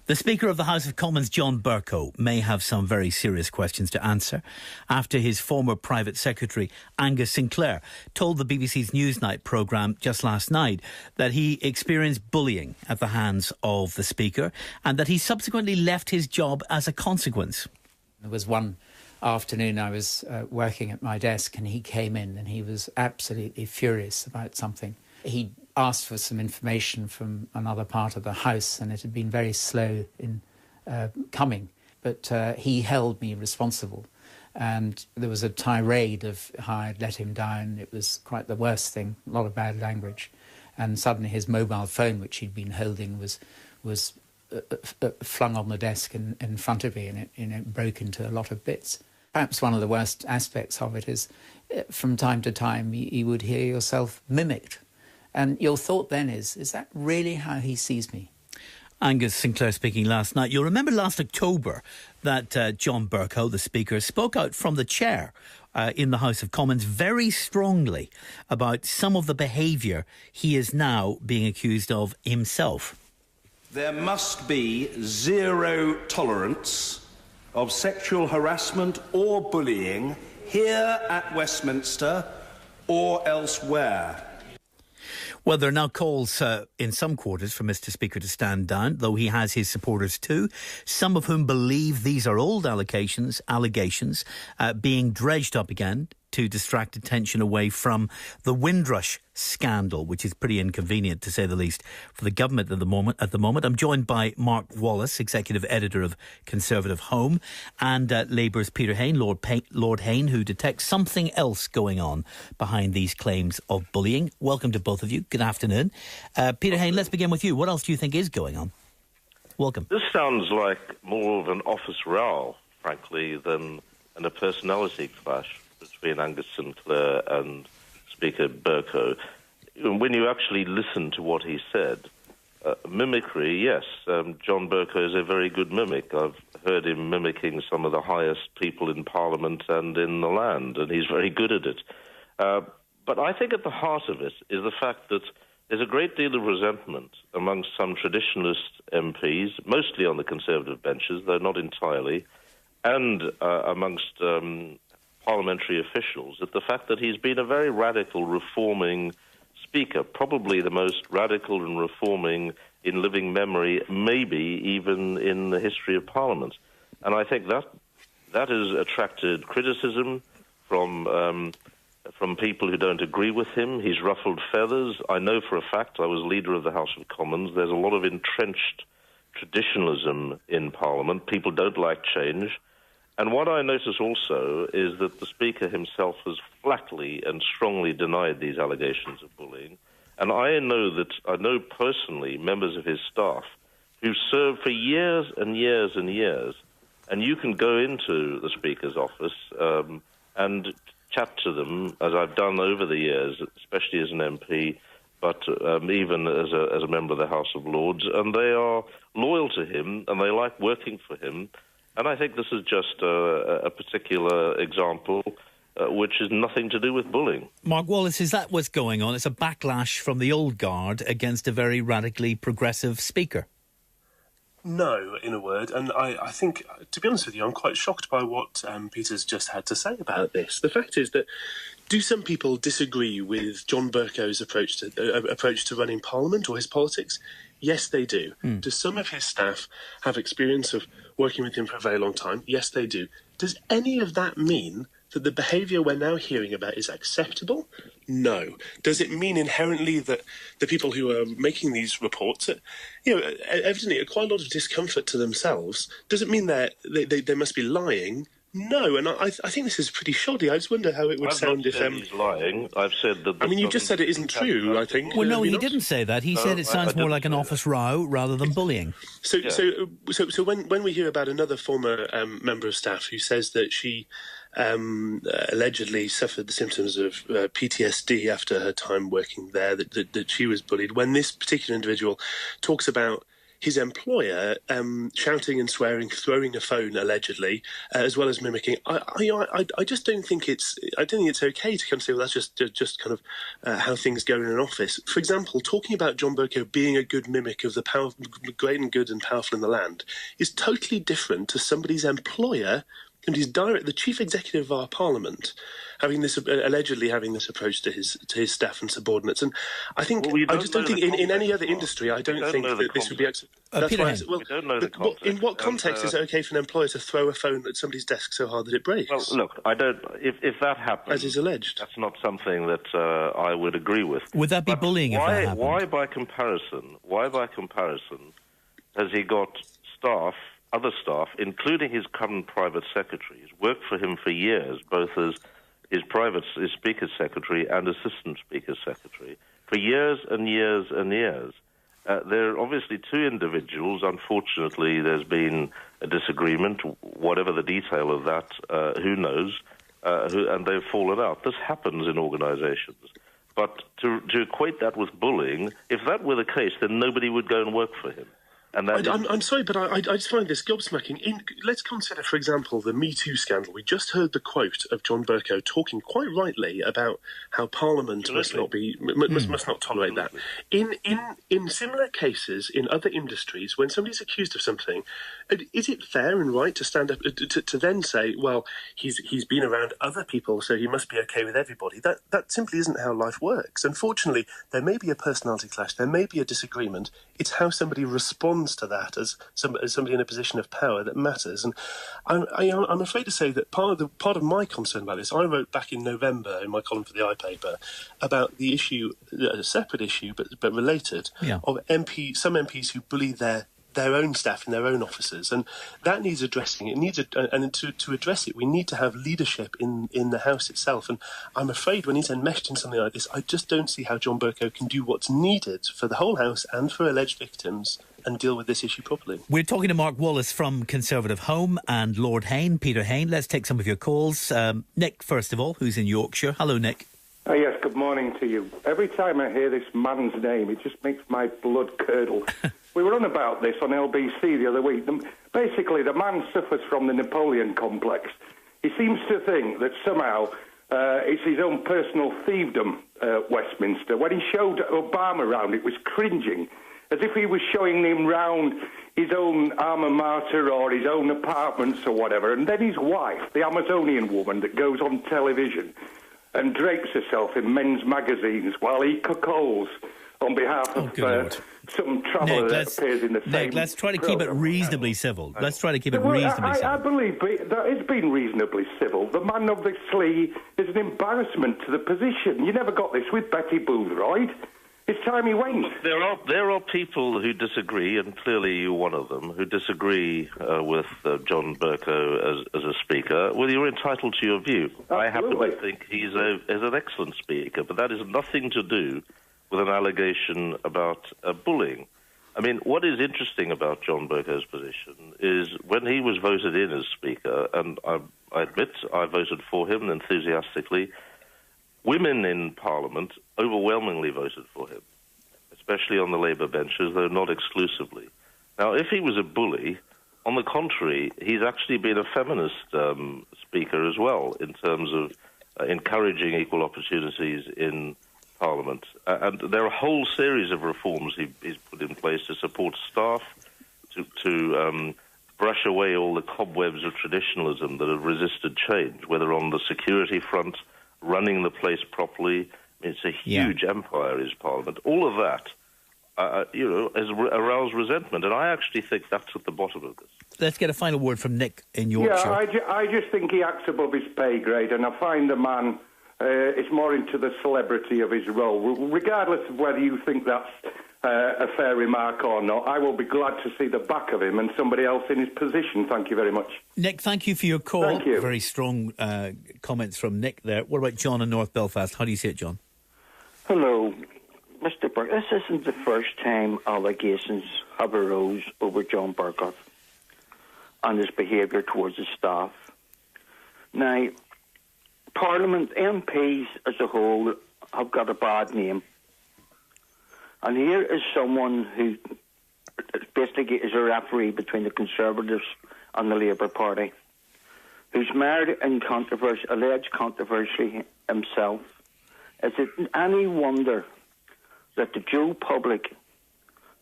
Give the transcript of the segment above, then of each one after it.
The Speaker of the House of Commons, John Bercow, may have some very serious questions to answer after his former private secretary, Angus Sinclair, told the BBC's Newsnight programme just last night that he experienced bullying at the hands of the Speaker and that he subsequently left his job as a consequence. There was one afternoon I was working at my desk and he came in and he was absolutely furious about something. He asked for some information from another part of the house and it had been very slow in coming, but he held me responsible and there was a tirade of how I'd let him down. It was quite the worst thing, a lot of bad language, and suddenly his mobile phone, which he'd been holding, was flung on the desk in front of me and it broke into a lot of bits. Perhaps one of the worst aspects of it is from time to time you would hear yourself mimicked. And your thought then is that really how he sees me? Angus Sinclair speaking last night. You'll remember last October that John Bercow, the Speaker, spoke out from the chair in the House of Commons very strongly about some of the behaviour he is now being accused of himself. There must be zero tolerance of sexual harassment or bullying here at Westminster or elsewhere. Well, there are now calls in some quarters for Mr Speaker to stand down, though he has his supporters too, some of whom believe these are old allegations being dredged up again to distract attention away from the Windrush scandal, which is pretty inconvenient, to say the least, for the government at the moment. I'm joined by Mark Wallace, Executive Editor of ConservativeHome, and Labour's Peter Hain, Lord Hain, who detects something else going on behind these claims of bullying. Welcome to both of you. Good afternoon. Peter Hain, let's begin with you. What else do you think is going on? Welcome. This sounds like more of an office row, frankly, than a personality clash between Angus Sinclair and Speaker Bercow. When you actually listen to what he said, mimicry, yes, John Bercow is a very good mimic. I've heard him mimicking some of the highest people in Parliament and in the land, and he's very good at it. But I think at the heart of it is the fact that there's a great deal of resentment amongst some traditionalist MPs, mostly on the Conservative benches, though not entirely, and amongst parliamentary officials, at the fact that he's been a very radical, reforming speaker, probably the most radical and reforming in living memory, maybe even in the history of Parliament. And I think that has attracted criticism from people who don't agree with him. He's ruffled feathers. I know for a fact, I was leader of the House of Commons, there's a lot of entrenched traditionalism in Parliament. People don't like change. And what I notice also is that the Speaker himself has flatly and strongly denied these allegations of bullying. And I know personally members of his staff who served for years and years and years. And you can go into the Speaker's office and chat to them, as I've done over the years, especially as an MP, but even as a member of the House of Lords. And they are loyal to him and they like working for him. And I think this is just a particular example which has nothing to do with bullying. Mark Wallace, is that what's going on? It's a backlash from the old guard against a very radically progressive Speaker. No, in a word. And I think, to be honest with you, I'm quite shocked by what Peter's just had to say about this. The fact is that, do some people disagree with John Bercow's approach to running Parliament or his politics? Yes, they do. Do some of his staff have experience of working with him for a very long time? Yes, they do. Does any of that mean that the behaviour we're now hearing about is acceptable? No. Does it mean inherently that the people who are making these reports, evidently quite a lot of discomfort to themselves? Does it mean that they must be lying? No, and I think this is pretty shoddy. I just wonder how it would sound if... he's lying. I've said that... I mean, you just said it isn't true, I think. Well, no, he didn't say that. He said it sounds more like an office row rather than bullying. So when we hear about another former member of staff who says that she allegedly suffered the symptoms of PTSD after her time working there, that she was bullied, when this particular individual talks about his employer shouting and swearing, throwing a phone allegedly, as well as mimicking. I just don't think it's okay to come say, well, that's just kind of how things go in an office. For example, talking about John Bercow being a good mimic of the great and good and powerful in the land is totally different to somebody's employer, and the chief executive of our parliament, allegedly having this approach to his staff and subordinates. And I think I just don't think in any other industry, I don't think that this would be acceptable. Peter Hain. We don't know the context. In what context is it okay for an employer to throw a phone at somebody's desk so hard that it breaks? Well, look, I don't. If that happens, as is alleged, that's not something that I would agree with. Would that be bullying? If that happened? Why by comparison? Has he got other staff, including his current private secretary, who's worked for him for years, both as his Speaker's secretary and assistant Speaker's secretary, for years and years and years. There are obviously two individuals. Unfortunately, there's been a disagreement, whatever the detail of that, who knows, and they've fallen out. This happens in organisations. But to equate that with bullying, if that were the case, then nobody would go and work for him. I'm sorry, but I just find this gobsmacking. Let's consider, for example, the Me Too scandal. We just heard the quote of John Bercow talking quite rightly about how Parliament must not tolerate that. In similar cases in other industries, when somebody's accused of something, is it fair and right to stand up to then say, well, he's been around other people, so he must be okay with everybody? That simply isn't how life works. Unfortunately, there may be a personality clash, there may be a disagreement. It's how somebody responds to that as somebody in a position of power that matters. And I'm afraid to say that part of my concern about this, I wrote back in November in my column for the iPaper about the issue, a separate issue but related, of some MPs who bully their own staff in their own offices, and that needs addressing. It needs and to address it, we need to have leadership in the House itself. And I'm afraid when he's enmeshed in something like this, I just don't see how John Bercow can do what's needed for the whole House and for alleged victims and deal with this issue properly. We're talking to Mark Wallace from ConservativeHome and Lord Hain, Peter Hain. Let's take some of your calls. Nick, first of all, who's in Yorkshire. Hello, Nick. Yes, good morning to you. Every time I hear this man's name, it just makes my blood curdle. We were on about this on LBC the other week. Basically, the man suffers from the Napoleon complex. He seems to think that somehow it's his own personal thievedom, Westminster. When he showed Obama around, it was cringing, as if he was showing him round his own alma mater or his own apartments or whatever. And then his wife, the Amazonian woman that goes on television and drapes herself in men's magazines while he cuckolds on behalf of some traveller that appears in the same Nick, let's try to keep it reasonably civil. I believe that it's been reasonably civil. The man obviously is an embarrassment to the position. You never got this with Betty Boothroyd. It's time he went. There are people who disagree, and clearly you're one of them, who disagree with John Bercow as a speaker. Well, you're entitled to your view. Absolutely. I happen to think he's an excellent speaker, but that has nothing to do with an allegation about bullying. I mean, what is interesting about John Bercow's position is when he was voted in as Speaker, and I admit I voted for him enthusiastically, women in Parliament overwhelmingly voted for him, especially on the Labour benches, though not exclusively. Now, if he was a bully, on the contrary, he's actually been a feminist speaker as well in terms of encouraging equal opportunities in Parliament. And there are a whole series of reforms he's put in place to support staff, to brush away all the cobwebs of traditionalism that have resisted change, whether on the security front, running the place properly. I mean, it's a huge empire, is Parliament. All of that, has aroused resentment, and I actually think that's at the bottom of this. Let's get a final word from Nick in Yorkshire. Yeah, I just think he acts above his pay grade, and I find the man is more into the celebrity of his role. Regardless of whether you think that's a fair remark or not, I will be glad to see the back of him and somebody else in his position. Thank you very much. Nick, thank you for your call. Thank you. Very strong comments from Nick there. What about John in North Belfast? How do you see it, John? Hello, Mr. Burke. This isn't the first time allegations have arose over John Bercow and his behaviour towards his staff. Now, Parliament, MPs as a whole, have got a bad name. And here is someone who basically is a referee between the Conservatives and the Labour Party, who's married in alleged controversy himself. Is it any wonder that the Joe public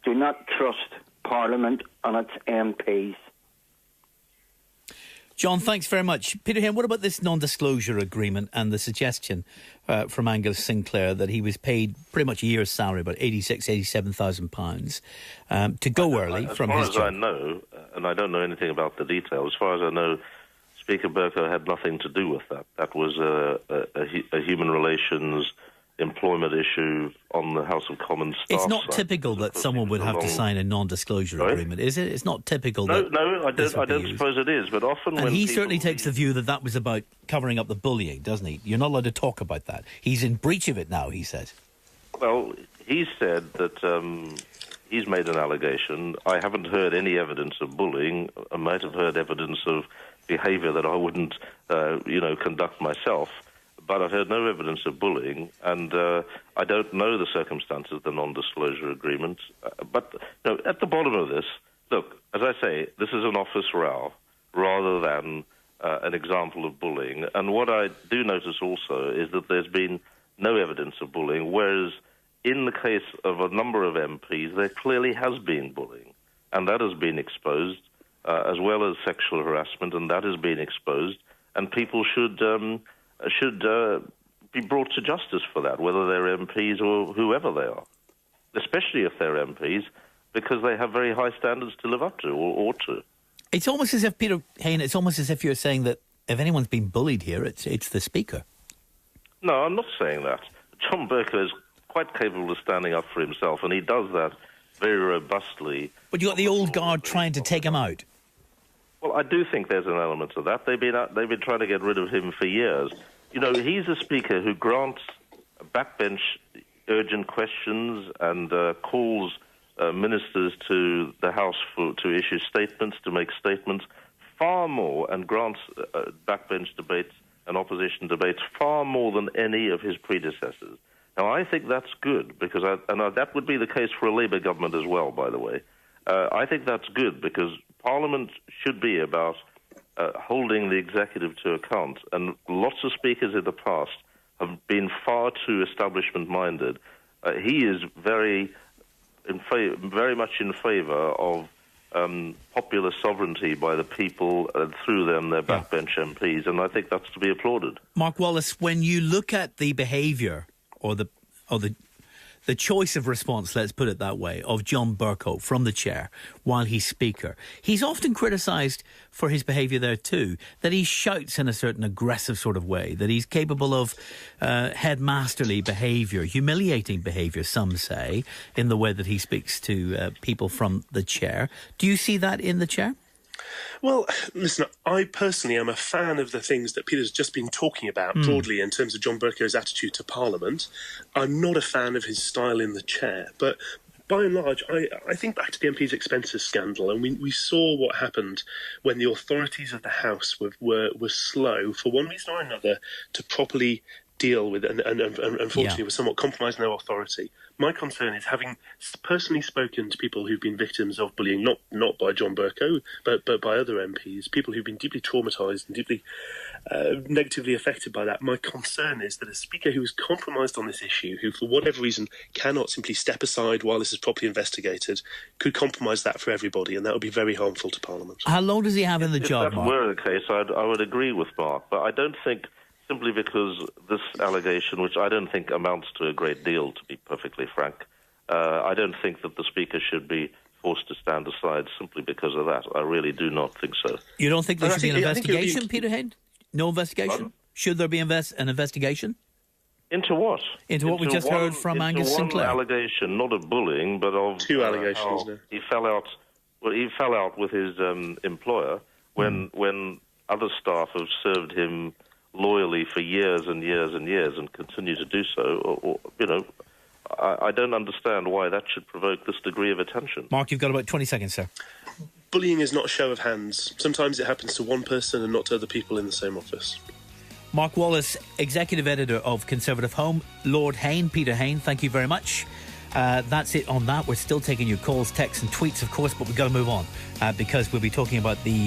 do not trust Parliament and its MPs? John, thanks very much. Peter Hain, what about this non-disclosure agreement and the suggestion from Angus Sinclair that he was paid pretty much a year's salary, about £87,000, to go early from his job? As far as I know, and I don't know anything about the details, as far as I know, Speaker Bercow had nothing to do with that. That was a human relations employment issue on the House of Commons staff. It's not typical that someone would have to sign a non-disclosure agreement, is it? It's not typical. No, I don't suppose it is. But often, and he certainly takes the view that was about covering up the bullying, doesn't he? You're not allowed to talk about that. He's in breach of it now, he says. Well, he said that he's made an allegation. I haven't heard any evidence of bullying. I might have heard evidence of behaviour that I wouldn't, conduct myself. But I've heard no evidence of bullying, and I don't know the circumstances of the non-disclosure agreement. But at the bottom of this, look, as I say, this is an office row rather than an example of bullying. And what I do notice also is that there's been no evidence of bullying, whereas in the case of a number of MPs, there clearly has been bullying, and that has been exposed, as well as sexual harassment, and that has been exposed, and people should be brought to justice for that, whether they're MPs or whoever they are, especially if they're MPs, because they have very high standards to live up to, or ought to. It's almost as if, Peter Hain, it's almost as if you're saying that if anyone's been bullied here, it's the Speaker. No, I'm not saying that. John Bercow is quite capable of standing up for himself, and he does that very robustly. But you got the old guard trying to take him out. Well, I do think there's an element of that. They've been trying to get rid of him for years. He's a Speaker who grants backbench urgent questions and calls ministers to the House to issue statements, to make statements, far more, and grants backbench debates and opposition debates far more than any of his predecessors. Now, I think that's good, because that would be the case for a Labour government as well, by the way. I think that's good, because Parliament should be about holding the executive to account, and lots of speakers in the past have been far too establishment-minded. He is very much in favour of popular sovereignty by the people, and through them their backbench MPs, and I think that's to be applauded. Mark Wallace, when you look at the behaviour or the choice of response, let's put it that way, of John Bercow from the chair while he's Speaker, he's often criticised for his behaviour there too, that he shouts in a certain aggressive sort of way, that he's capable of headmasterly behaviour, humiliating behaviour, some say, in the way that he speaks to people from the chair. Do you see that in the chair? Well, listen, I personally am a fan of the things that Peter's just been talking about broadly in terms of John Bercow's attitude to Parliament. I'm not a fan of his style in the chair, but by and large, I think back to the MP's expenses scandal, and we saw what happened when the authorities of the House were slow, for one reason or another, to properly deal with and unfortunately was somewhat compromising their authority. My concern is, having personally spoken to people who've been victims of bullying, not by John Bercow, but by other MPs, people who've been deeply traumatised and deeply negatively affected by that, my concern is that a Speaker who is compromised on this issue, who for whatever reason cannot simply step aside while this is properly investigated, could compromise that for everybody, and that would be very harmful to Parliament. How long does he have in the job, Mark? If that were the case, I would agree with Mark, but I don't think, simply because this allegation, which I don't think amounts to a great deal, to be perfectly frank, I don't think that the Speaker should be forced to stand aside simply because of that. I really do not think so. You don't think there should be an investigation, Peter Hain? No investigation? Pardon? Should there be an investigation? Into what? Into what we just heard from Angus Sinclair? One allegation, not of bullying, but of... Two allegations, no. He fell out with his employer when other staff have served him loyally for years and years and years and continue to do so. I don't understand why that should provoke this degree of attention. Mark, you've got about 20 seconds, sir. Bullying is not a show of hands. Sometimes it happens to one person and not to other people in the same office. Mark Wallace, Executive Editor of ConservativeHome. Lord Hain, Peter Hain, thank you very much. That's it on that. We're still taking your calls, texts and tweets, of course, but we've got to move on because we'll be talking about the